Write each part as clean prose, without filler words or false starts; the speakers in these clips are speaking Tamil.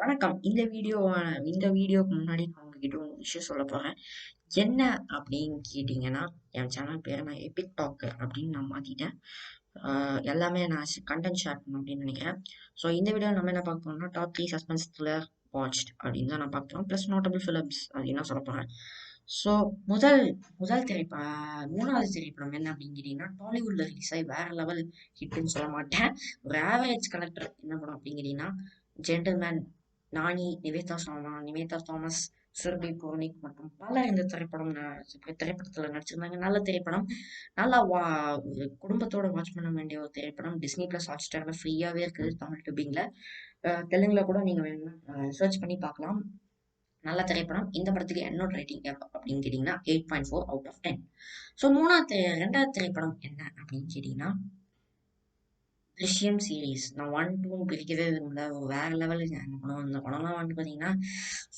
வணக்கம். இந்த வீடியோக்கு முன்னாடி நான் உங்ககிட்ட ஒரு விஷயம் சொல்லப் போறேன். என்ன அப்படின்னு கேட்டீங்கன்னா, என் சேனல் பேர நான் எபிக் டாக்கர் அப்படின்னு நான் மாத்திட்டேன். எல்லாமே நான் கன்டென்ட் ஷேர் பண்ணணும் அப்படின்னு நினைக்கிறேன். ஸோ இந்த வீடியோல நம்ம என்ன பார்க்க போறோம்னா, டாப் 3 சஸ்பென்ஸ் த்ரில்லர் வாட்ச்ட் அப்படின்னு தான் நான் பார்க்க போறோம். ப்ளஸ் நோட்டபிள் ஃபிலிம்ஸ் அப்படின்னு தான் சொல்லப் போறேன். ஸோ முதல் முதல் திரைப்படம் 3வது திரைப்படம் என்ன அப்படின்னு கேட்டீங்கன்னா, டாலிவுட்ல ரிலீஸ் ஆகி வேற லெவல் ஹிட்னு சொல்ல மாட்டேன். ஒரு ஆவரேஜ் கலெக்டர் என்ன படம் அப்படின்னு கேட்டீங்கன்னா, ஜென்டில்மேன். நானி, நிவேதா தாமஸ், சுரபி பூர்ணிக் மற்றும் பலர் இந்த திரைப்படத்துல நடிச்சிருந்தாங்க. நல்ல திரைப்படம். நல்லா ஒரு குடும்பத்தோட வாட்ச் பண்ண வேண்டிய ஒரு திரைப்படம். டிஸ்னி பிளஸ் ஹாட் ஸ்டார்ல ஃப்ரீயாவே இருக்குது தமிழ் டப்பிங்ல. தெலுங்குல கூட நீங்க வேணும்னா சர்ச் பண்ணி பார்க்கலாம். நல்ல திரைப்படம். இந்த படத்துக்கு என்னோட ரேட்டிங் அப்படின்னு கேட்டீங்கன்னா 8.4 அவுட் ஆஃப் 10. ஸோ 2வது திரைப்படம் என்ன அப்படின்னு கேட்டீங்கன்னா, திருஷ்யம் சீரீஸ். நான் 1, 2 பிரிக்கவே விரும்பல. ஒரு வேற லெவலுங்க இந்த படம். இந்த படம்லாம் பாத்தீங்கன்னா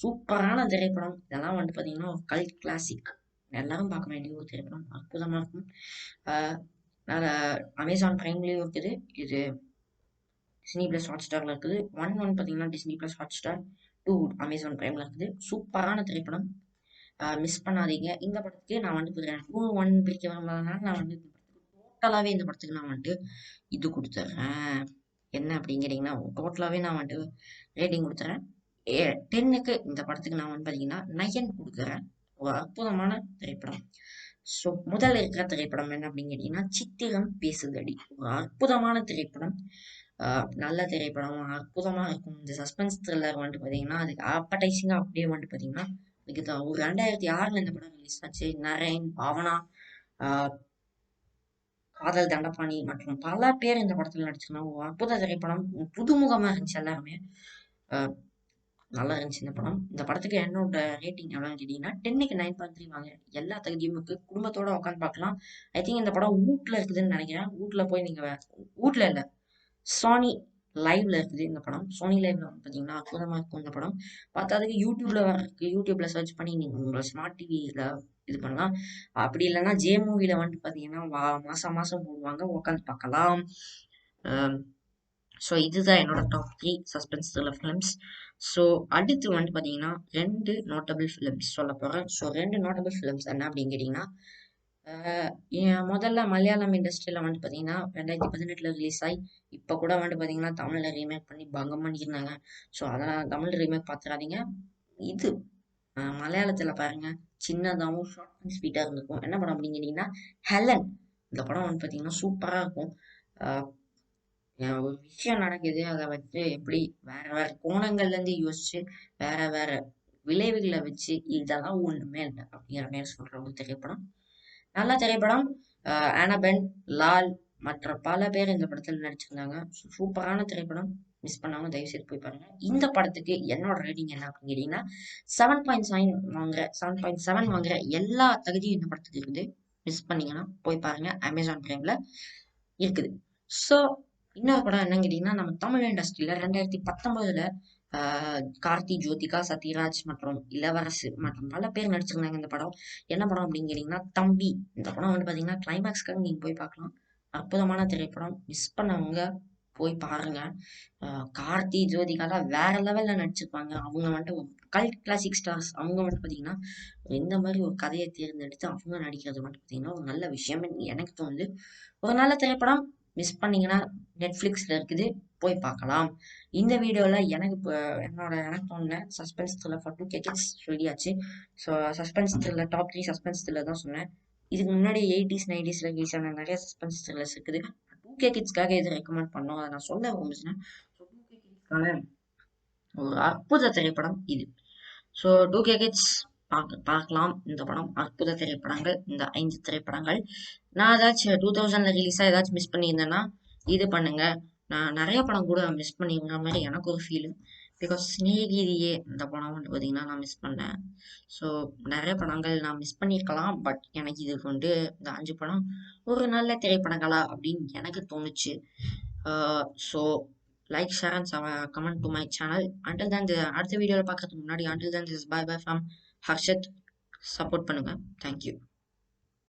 சூப்பரான திரைப்படம். இதெல்லாம் பாத்தீங்கன்னா ஒரு கல்ட் கிளாசிக். எல்லாரும் பார்க்க வேண்டிய ஒரு திரைப்படம். அற்புதமா இருக்கும். அமேசான் பிரைம்லயும் இருக்குது. இது டிஸ்னி பிளஸ் ஹாட் ஸ்டார்ல இருக்குது. ஒன் பாத்தீங்கன்னா Disney plus Hotstar, 2 Amazon பிரைம்ல இருக்குது. சூப்பரான திரைப்படம். மிஸ் பண்ணாதீங்க. இந்த படத்துக்கு நான் 2, 1 பிரிக்க விரும்பாதனால நான் டோட்டலாவே இந்த படத்துக்கு நான் இது கொடுத்துறேன். என்ன அப்படின்னு கேட்டீங்கன்னா, டோட்டலாவே நான் ரேட்டிங் கொடுத்துறேன். 10க்கு இந்த படத்துக்கு நான் பாத்தீங்கன்னா 9 கொடுக்குறேன். ஒரு அற்புதமான திரைப்படம். ஸோ முதல்ல இருக்கிற திரைப்படம் என்ன அப்படின்னு கேட்டீங்கன்னா, சித்திரம் பேசுதடி. ஒரு அற்புதமான திரைப்படம். நல்ல திரைப்படம். அற்புதமா இருக்கும். இந்த சஸ்பென்ஸ் த்ரில்லர் பாத்தீங்கன்னா, அதுக்கு ஆப்படைசிங்கா அப்படியே பாத்தீங்கன்னா, ஒரு 2006ல இந்த படம் ரிலீஸ் ஆச்சு. நரேன், பாவனா, காதல் தண்டபாணி மற்றும் பல பேர் இந்த படத்துல நடிச்சிருந்தாங்க. ஒரு அற்புத திரைப்படம். புதுமுகமா இருந்துச்சு எல்லாருமே. நல்லா இருந்துச்சு இந்த படம். இந்த படத்துக்கு என்னோட ரேட்டிங் எவ்வளவுன்னு கேட்டீங்கன்னா, 10க்கு 9.3 வாங்க. எல்லா தகுதியும் இருக்கு. குடும்பத்தோட உட்காந்து பார்க்கலாம். ஐ திங்க் இந்த படம் வூட்ல இருக்குதுன்னு நினைக்கிறேன். வூட்ல போய் நீங்க வூட்ல இல்ல, சோனி லைவ்ல இருக்குது இந்த படம். சோனி லைவ்ல பாத்தீங்கன்னா அற்புதமா இருக்கும் இந்த படம். பார்த்ததுக்கு யூடியூப்ல சர்ச் பண்ணி நீங்க உங்களோட ஸ்மார்ட் டிவில இது பண்ணலாம். அப்படி இல்லைன்னா ஜே மூவில பாத்தீங்கன்னா மாசம் மாசம் போடுவாங்க. உட்காந்து பார்க்கலாம். ஸோ இதுதான் என்னோட top 3 suspense thriller films. So அடுத்து பாத்தீங்கன்னா 2 நோட்டபிள் ஃபிலிம்ஸ் சொல்ல போறேன். ஸோ 2 நோட்டபிள் ஃபிலிம்ஸ் என்ன அப்படின்னு கேட்டீங்கன்னா, முதல்ல மலையாளம் இண்டஸ்ட்ரியில பாத்தீங்கன்னா 2018ல ரிலீஸ் ஆகி இப்ப கூட பாத்தீங்கன்னா தமிழ்ல ரீமேக் பண்ணி பங்கம் பண்ணியிருந்தாங்க. ஸோ அதெல்லாம் தமிழ் ரீமேக் பாத்துறாதீங்க. இது மலையாளத்துல பாருங்க, சின்னதாவும் ஷார்ட் அண்ட் ஸ்வீட்டா இருந்திருக்கும். என்ன படம் அப்படின்னு கேட்டீங்கன்னா, ஹெலன். இந்த படம் பாத்தீங்கன்னா சூப்பரா இருக்கும். ஒரு விஷயம் நடக்குது. அதை வச்சு எப்படி வேற வேற கோணங்கள்ல இருந்து யோசிச்சு வேற வேற விளைவுகளை வச்சு இதெல்லாம் ஒண்ணுமே இல்லை அப்படிங்கிற மாதிரி சொல்ற ஒரு திரைப்படம். நல்ல திரைப்படம். ஆனபென், லால் மற்ற பல பேர் இந்த படத்துல நடிச்சிருந்தாங்க. சூப்பரான திரைப்படம். மிஸ் பண்ணாம தயவு செய்து போய் பாருங்க. இந்த படத்துக்கு என்னோட ரேட்டிங் என்ன அப்படின்னு கேட்டீங்கன்னா, 7.7 வாங்குற எல்லா தகுதியும் இந்த படத்துக்கு இருக்குது. மிஸ் பண்ணீங்கன்னா போய் பாருங்க. அமேசான் பிரைம்ல இருக்குது. ஸோ இன்னொரு படம் என்னன்னு கேட்டீங்கன்னா, நம்ம தமிழ் இண்டஸ்ட்ரியில 2019ல கார்த்தி, ஜோதிகா, சத்யராஜ் மற்றும் இளவரசு மற்றும் பல பேர் நடிச்சிருந்தாங்க இந்த படம். என்ன படம் அப்படின்னு கேட்டீங்கன்னா, தம்பி. இந்த படம் பாத்தீங்கன்னா கிளைமேக்ஸ்க்காக நீங்க போய் பார்க்கலாம். அற்புதமான திரைப்படம். மிஸ் பண்ணவங்க போய் பாருங்க. கார்த்தி, ஜோதிகாலாம் வேற லெவல்ல நடிச்சிருப்பாங்க. அவங்க ஒரு கல்ட் கிளாசிக் ஸ்டார்ஸ். அவங்க பாத்தீங்கன்னா இந்த மாதிரி ஒரு கதையை தேர்ந்தெடுத்து அவங்க நடிக்கிறது பாத்தீங்கன்னா ஒரு நல்ல விஷயம் எனக்கு தோணுது. ஒரு நல்ல திரைப்படம். மிஸ் பண்ணீங்கன்னா நெட்ஃபிளிக்ஸ்ல இருக்குது, போய் பார்க்கலாம். இந்த வீடியோல எனக்கு தோணுன suspense thriller for 2K kids சொல்லியாச்சு. So suspense thriller top 3 suspense thriller தான் சொன்னேன். இதுக்கு முன்னாடி 80s 90sல ரிலீஸ் ஆன நிறைய சஸ்பென்ஸ் த்ரில்லர்ஸ் இருக்குது. 2K கிட்ஸ்க்காக எது ரெக்கமெண்ட் பண்ணோம் அதை நான் சொல்ல விரும்புகிறேன். ஸோ 2K கிட்ஸ்க்கான ஒரு அற்புத திரைப்படம் இது. ஸோ 2K கிட்ஸ் பார்க்கலாம். இந்த படம் அற்புத திரைப்படங்கள். இந்த 5 திரைப்படங்கள் நான் ஏதாச்சும் 2000ல ரிலீஸா ஏதாச்சும் மிஸ் பண்ணியிருந்தேன்னா இது பண்ணுங்க. நான் நிறைய படம் கூட மிஸ் பண்ணியிருந்த மாதிரி எனக்கு ஒரு ஃபீல். பிகாஸ் ஸ்நேகிதியே இந்த படம் பாத்தீங்கன்னா நான் மிஸ் பண்ணேன். ஸோ நிறைய படங்கள் நான் மிஸ் பண்ணியிருக்கலாம். பட் எனக்கு இது இந்த 5 படம் ஒரு நல்ல திரைப்படங்களா அப்படின்னு எனக்கு தோணுச்சு. So like, share and comment to my channel. Until தான் அடுத்த வீடியோவில் பார்க்கறதுக்கு முன்னாடி அண்டில் தான் this bye bye from Harshad. Support பண்ணுங்க. தேங்க்யூ.